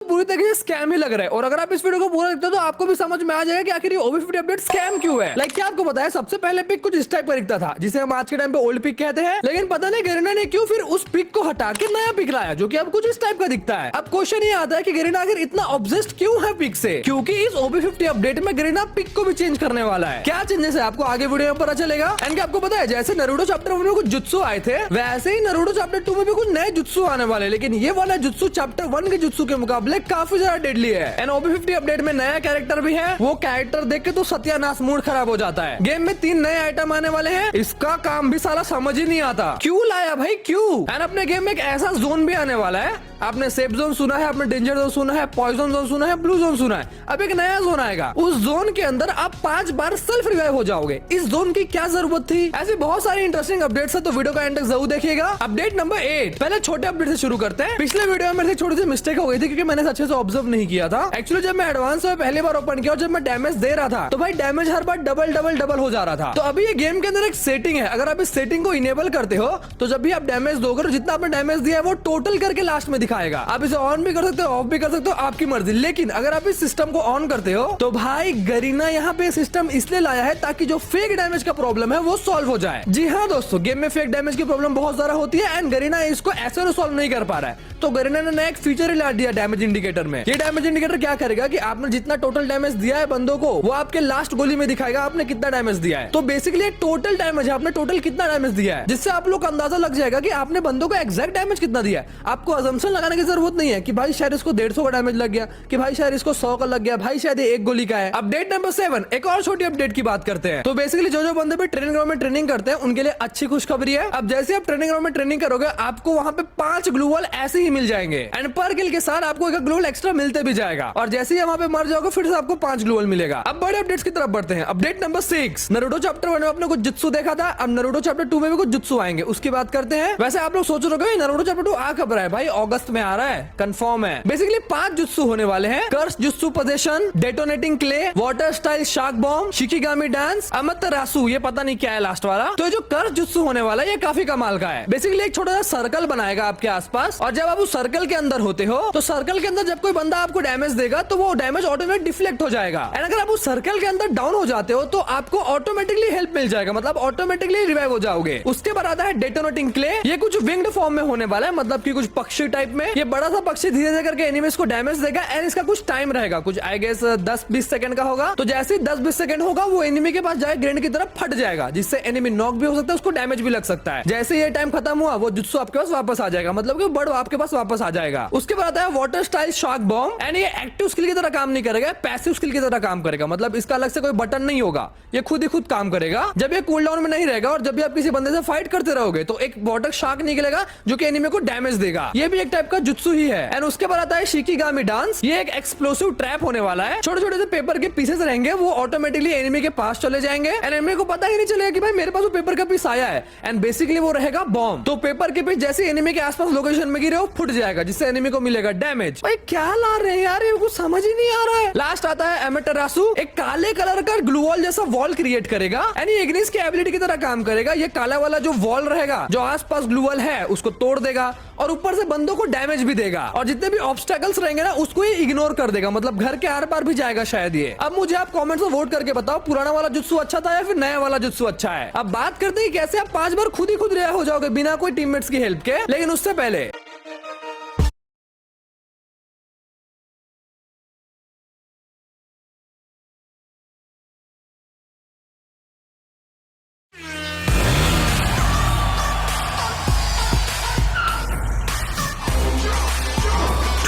पूरी तरीके से स्कैम ही लग रहा है। और अगर आप इस वीडियो को पूरा देखते हो तो आपको भी समझ में आ जाएगा कि आखिर ये OB50 अपडेट स्कैम क्यों है। लाइक क्या आपको पता है, सबसे पहले पिक कुछ इस टाइप का दिखता था जिसे हम आज के टाइम पे ओल्ड पिक कहते हैं, लेकिन पता नहीं गरीना ने क्यों फिर उस पिक को हटा के नया पिक लाया जो कि अब कुछ इस टाइप का दिखता है। अब क्वेश्चन ये आता है कि गरीना आखिर इतना ऑब्सेस्ड क्यों है पिक से, क्योंकि इस OB50 अपडेट में गरीना पिक को भी चेंज करने वाला है। क्या चेंजेस है आपको आगे वीडियो में पता चलेगा। एंड क्या आपको पता है, जैसे नारुतो चैप्टर 1 में कुछ जुत्सु आए थे, वैसे ही नारुतो चैप्टर 2 में भी कुछ नए जुत्सु आने वाले, लेकिन ये वाला जुत्सु चैप्टर 1 के जुत्सु के मुकाबले काफी ज्यादा डेडली है। एंड OB50 अपडेट में नया कैरेक्टर भी है, वो कैरेक्टर देख के तो सत्यानाश मूड खराब हो जाता है। गेम में 3 नए आइटम आने वाले हैं, इसका काम भी साला समझ ही नहीं आता, क्यों लाया भाई क्यों। एंड अपने गेम में एक ऐसा जोन भी आने वाला है, आपने सेफ जोन सुना है, आपने डेंजर जोन सुना है, पॉइजन जोन सुना है, ब्लू जोन सुना है, अब एक नया जोन आएगा। उस जोन के अंदर आप 5 बार सेल्फ रिवाइव हो जाओगे। इस जोन की क्या जरूरत थी। ऐसी बहुत सारी इंटरेस्टिंग अपडेट्स है, तो वीडियो का एंड तक जरूर देखिएगा। अपडेट नंबर 8, पहले छोटे अपडेट से शुरू करते हैं। पिछले वीडियो में मेरे छोटी सी मिस्टेक हो गई थी क्योंकि मैंने अच्छे से ऑब्जर्व नहीं किया था। एक्चुअली जब मैं एडवांस में पहली बार ओपन किया और जब मैं डैमेज दे रहा था तो भाई डैमेज हर बार डबल हो जा रहा था। तो अभी ये गेम के अंदर एक सेटिंग है, अगर आप इस सेटिंग को इनेबल करते हो तो जब भी आप डैमेज दोगे तो जितना आपने डैमेज दिया है वो टोटल करके लास्ट में दिखाएगा। आप इसे ऑन भी कर सकते हो, ऑफ भी कर सकते हो, आपकी मर्जी। लेकिन अगर आप इस सिस्टम को ऑन करते हो तो भाई गरीना यहाँ पे सिस्टम इसलिए लाया है ताकि जो फेक डैमेज का प्रॉब्लम है वो सॉल्व हो जाए। जी हाँ दोस्तों, गेम में फेक डैमेज की प्रॉब्लम बहुत ज्यादा होती है एंड गरीना इसको ऐसे सॉल्व नहीं कर पा रहा है। तो गरीना ने नया एक फीचर ही ला दिया डैमेज इंडिकेटर में। ये डैमेज इंडिकेटर क्या करेगा कि आपने जितना टोटल डैमेज दिया है बंदों को वो आपके लास्ट गोली में दिखाएगा आपने कितना डैमेज दिया है। तो बेसिकली टोटल डैमेज है, आपने टोटल कितना डैमेज दिया है, जिससे आप लोग को अंदाजा लग जाएगा कि आपने बंदों को एक्जैक्ट डैमेज कितना दिया है। आपको अजम्पशन लगाने की जरूरत नहीं है कि भाई शायद इसको 150 का डैमेज लग गया, कि भाई शायद इसको 100 का लग गया, भाई शायद एक गोली का है। अपडेट नंबर 7, एक और छोटी अपडेट की बात करते हैं। तो बेसिकली जो बंदे भी ट्रेनिंग ग्राउंड में ट्रेनिंग करते हैं उनके लिए अच्छी खुशखबरी है। अब जैसे आप ट्रेनिंग ग्राउंड में ट्रेनिंग करोगे आपको वहां पे 5 ग्लू वॉल ऐसे ही मिल जाएंगे एंड पर किल के साथ आपको एक ग्लू वॉल एक्स्ट्रा मिलते भी जाएगा। और जैसे ही वहां पे मर जाओगे फिर से आपको 5 ग्लू वॉल मिलेगा। अब बड़े अपडेट्स की तरफ बढ़ते हैं। अपडेट नंबर 6, नारुतो चैप्टर 1 में आपने कुछ जुत्सु देखा था, अब नारुतो चैप्टर 2 में भी कुछ जुत्सु आएंगे, उसकी बात करते हैं। वैसे आप लोग सोच रहे होंगे नारुतो चैप्टर 2 आ कब रहा है, भाई अगस्त में आ रहा है, कंफर्म है। बेसिकली 5 जुत्सु होने वाले हैं, कर्स जुत्सु position, detonating clay, water style shark bomb, शिकिगामी डांस, अमतरासु, ये पता नहीं क्या है लास्ट वाला। तो ये जो कर्स जुत्सु होने वाला है ये काफी कमाल का है। बेसिकली एक छोटा सा सर्कल बनाएगा आपके आसपास और जब आप उस सर्कल के अंदर होते हो तो सर्कल के अंदर जब कोई बंदा आपको डैमेज देगा तो वो डैमेज ऑटोमेटिक डिफ्लेक्ट हो जाएगा। एंड अगर आप उस सर्कल के अंदर डाउन हो जाते हो तो आपको ऑटोमेटिकली हेल्प मिल जाएगा, मतलब ऑटोमेटिकली रिवाइव हो जाओगे। उसके बाद आता है डेटोनेटिंग क्ले, ये कुछ विंग्ड फॉर्म में होने वाला है, मतलब कि कुछ पक्षी टाइप में। ये बड़ा सा पक्षी धीरे धीरे करके एनिमीज को डैमेज देगा एंड इसका कुछ टाइम रहेगा, कुछ आई गेस 10-20 सेकंड का होगा। तो जैसे ही 10-20 सेकंड होगा वो एनिमी के पास जाए ग्रेनेड की तरफ फट जाएगा, जिससे एनिमी नॉक भी हो सकता है, उसको डैमेज भी लग सकता है। जैसे ये टाइम खत्म हुआ वो जुत्सु आपके पास वापस आ जाएगा, मतलब कि बर्ड आपके पास वापस आ जाएगा। उसके बाद आता है water style shark bomb and ये एक्टिव स्किल की तरह काम नहीं करेगा, पैसिव स्किल की तरह काम करेगा, मतलब इसका अलग से कोई बटन नहीं होगा, ये खुद ही खुद काम करेगा जब ये कूल डाउन में नहीं रहेगा। और जब भी आप किसी बंदे से फाइट करते रहोगे तो एक वाटर शार्क निकलेगा जो कि एनिमी को डैमेज देगा, ये भी एक टाइप का जुत्सु ही है। एंड उसके बाद आता है शिकिगामी डांस, ये एक एक्सप्लोसिव ट्रैप होने वाला है, छोटे छोटे से पेपर के पीसेस रहेंगे, वो ऑटोमेटिकली एनिमी के पास चले जाएंगे एंड एनिमी को पता ही नहीं चलेगा कि भाई मेरे पास वो पेपर का पीस आया है एंड बेसिकली वो रहेगा बॉम्ब। तो पेपर के पीस जैसे एनिमी के आसपास लोकेशन में गिरे वो फुट जाएगा, जिससे एनिमी को मिलेगा डैमेज। भाई क्या ला रहे हैं यार, ये कुछ समझ ही नहीं आ रहा है। लास्ट आता है एमेटरासु, एक काले कलर का ग्लू वॉल जैसा वॉल क्रिएट करेगा एंड ये इग्निस की एबिलिटी की तरह काम करेगा। ये काला वाला जो वॉल रहेगा जो आसपास ग्लू वॉल है उसको तोड़ देगा और ऊपर से बंदों को डैमेज भी देगा और जितने भी ऑब्स्टेकल्स रहेंगे ना उसको ये इग्नोर कर देगा, मतलब घर के आर पार भी जाएगा शायद ये। अब मुझे आप कमेंट्स में वोट करके बताओ पुराना वाला जुत्सु अच्छा था या फिर नया वाला जुत्सु अच्छा है। अब बात करते हैं कैसे आप 5 बार खुद ही खुद रिहा हो जाओगे बिना कोई टीममेट्स की हेल्प के। लेकिन उससे पहले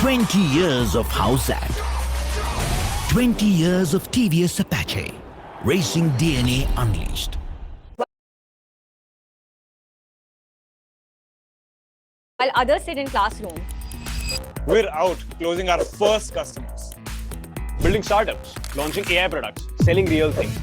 "20 years of House Act, 20 years of TVS Apache, racing DNA unleashed." While others sit in classroom, We're out closing our first customers. Building startups, launching AI products, selling real things.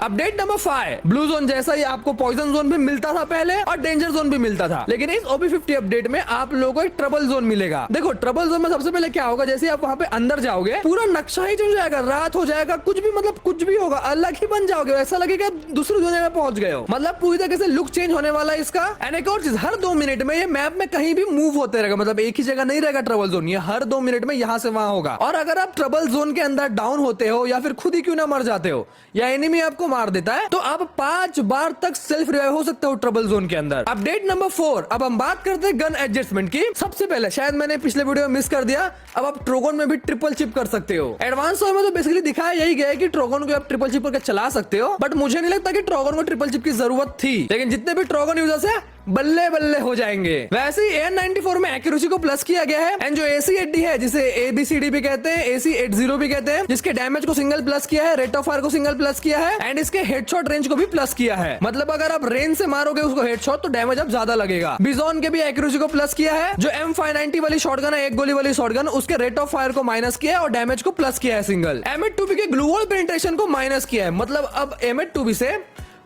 अब update number 5, blue zone जैसा ही आपको poison zone भी मिलता था पहले और danger zone भी मिलता था, लेकिन इस OB50 अपडेट में आप लोगों को एक ट्रबल जोन मिलेगा। देखो ट्रबल जोन में सबसे पहले क्या होगा, जैसे आप वहां पे अंदर जाओगे पूरा नक्शा ही चल जाएगा, रात हो जाएगा, कुछ भी मतलब कुछ भी होगा, अलग ही बन जाओगे, ऐसा लगेगा दूसरी दुनिया में पहुंच गए हो। मतलब पूरी तरीके से लुक चेंज होने वाला है इसका। एंड एक और चीज, हर 2 मिनट में ये मैप में कहीं भी मूव होते रहेगा, मतलब एक ही जगह नहीं रहेगा ट्रबल जोन, ये हर 2 मिनट में यहाँ से वहां होगा। और अगर आप ट्रबल जोन के अंदर डाउन होते हो या फिर खुद ही क्यों ना मर जाते हो या एनिमी आपको मार देता है, तो आप 5 बार तक सेल्फ रिवाइव हो सकते हो ट्रबल जोन के अंदर। अपडेट नंबर 4, अब हम बात करते हैं गन एडजस्टमेंट की। सबसे पहले शायद मैंने पिछले वीडियो में मिस कर दिया, अब आप ट्रोगन में भी ट्रिपल चिप कर सकते हो। एडवांस में तो बेसिकली दिखाया यही गया है कि ट्रोगन को आप ट्रिपल चिप करके चला सकते हो, बट मुझे नहीं लगता कि ट्रोगन को ट्रिपल चिप की जरूरत थी, लेकिन जितने भी ट्रोगन यूजर्स है बल्ले बल्ले हो जाएंगे। वैसे ही AN94 में एक्यूरेसी को प्लस किया गया है, एंड जो AC80 है जिसे ABCD भी कहते हैं, AC80 भी कहते हैं, जिसके डैमेज को सिंगल प्लस किया है, रेट ऑफ फायर को सिंगल प्लस किया है, एंड इसके हेडशॉट रेंज को भी प्लस किया है। मतलब अगर आप रेंज से मारोगे उसको हेडशॉट तो डैमेज अब ज्यादा लगेगा। बिजॉन के भी एक्यूरेसी को प्लस किया है, जो M590 वाली शॉटगन है, एक गोली वाली शॉटगन, उसके रेट ऑफ फायर को माइनस किया है और डैमेज को प्लस किया है सिंगल। M8-2B के ग्लू वॉल पेनिट्रेशन को माइनस किया है, मतलब अब M8-2B से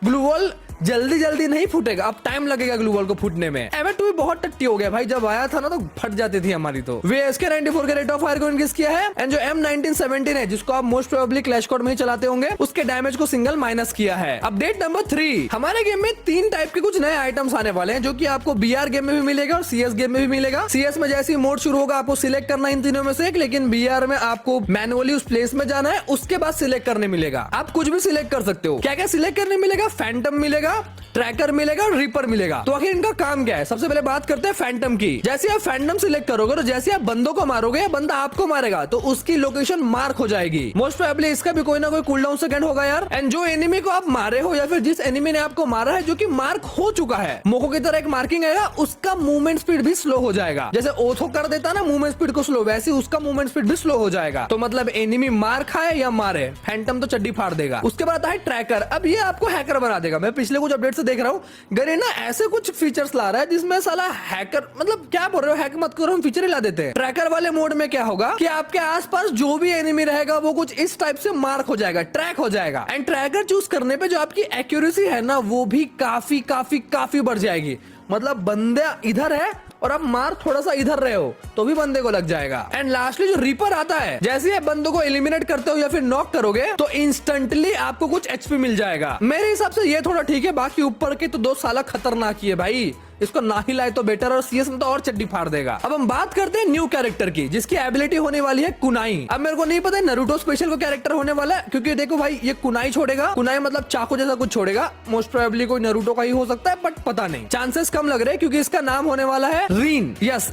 ग्लू वॉल जल्दी नहीं फूटेगा, अब टाइम लगेगा ग्लू वॉल को फूटने में। M8-2B बहुत टट्टी हो गया भाई, जब आया था ना तो फट जाती थी हमारी। तो VSK94 के रेट ऑफ फायर को इंक्रीज किया है, एंड जो M1917 है जिसको आप मोस्ट प्रोबेबली क्लैश कोड में ही चलाते होंगे, उसके डैमेज को सिंगल माइनस किया है। अपडेट नंबर 3, हमारे गेम में 3 टाइप के कुछ नए आइटम्स आने वाले हैं, जो कि आपको BR गेम में भी मिलेगा और CS गेम में भी मिलेगा। CS में जैसे ही मोड शुरू होगा आपको सिलेक्ट करना इन तीनों में से एक, लेकिन BR में आपको मैनुअली उस प्लेस में जाना है, उसके बाद सिलेक्ट करने मिलेगा। आप कुछ भी सिलेक्ट कर सकते हो। क्या क्या सिलेक्ट करने मिलेगा? फैंटम मिलेगा, ट्रैकर मिलेगा और रीपर मिलेगा। तो आखिर इनका काम क्या है? सबसे पहले बात करते हैं फैंटम की। जैसे आप फैंटम सिलेक्ट करोगे तो जैसे आप बंदों को मारोगे या बंदा आपको मारेगा तो उसकी लोकेशन मार्क हो जाएगी। मोस्ट प्रोबेबली इसका भी कोई ना कोई कूलडाउन सेकंड होगा यार। एंड जो एनिमी को आप मारे हो या फिर जिस एनिमी ने आपको मारा है जो कि मार्क हो चुका है, मोको की तरह एक मार्किंग आएगा, उसका मूवमेंट स्पीड भी स्लो हो जाएगा। जैसे ओथो कर देता ना मूवमेंट स्पीड को स्लो, वैसे उसका मूवमेंट स्पीड भी स्लो हो जाएगा। तो मतलब एनिमी मार खाए या मारे, फैंटम तो चड्डी फाड़ देगा। उसके बाद आता है ट्रैकर। अब ये आपको हैकर बना देगा। मैं पिछले कुछ अपडेट से देख रहा हूँ गरीना ऐसे कुछ फीचर्स ला रहा है जिसमें साला हैकर, मतलब क्या बोल रहे हो, हैक मत करो, हम फीचर ही ला देते हैं। ट्रैकर वाले मोड में क्या होगा कि आपके आसपास जो भी एनिमी रहेगा वो कुछ इस टाइप से मार्क हो जाएगा, ट्रैक हो जाएगा। एंड ट्रैकर चूज करने पे जो आपकी एक्यूरेसी है ना वो भी काफी बढ़ जाएगी। मतलब बंदा इधर है और आप मार थोड़ा सा इधर रहे हो तो भी बंदे को लग जाएगा। एंड लास्टली जो रीपर आता है, जैसे ही आप बंदों को एलिमिनेट करते हो या फिर नॉक करोगे तो इंस्टेंटली आपको कुछ HP मिल जाएगा। मेरे हिसाब से ये थोड़ा ठीक है, बाकी ऊपर के तो 2 साला खतरनाक ही है भाई, इसको ना ही लाए तो बेटर, और CS में तो और चड्डी फाड़ देगा। अब हम बात करते हैं न्यू कैरेक्टर की जिसकी एबिलिटी होने वाली है कुनाई। अब मेरे को नहीं पता नारुतो स्पेशल को कैरेक्टर होने वाला है, क्योंकि देखो भाई ये कुनाई छोड़ेगा, कुनाई मतलब चाकू जैसा कुछ छोड़ेगा। मोस्ट प्रोबेबली कोई नारुतो का ही हो सकता है, बट पता नहीं, चांसेस कम लग रहे हैं क्योंकि इसका नाम होने वाला है रीन। यस,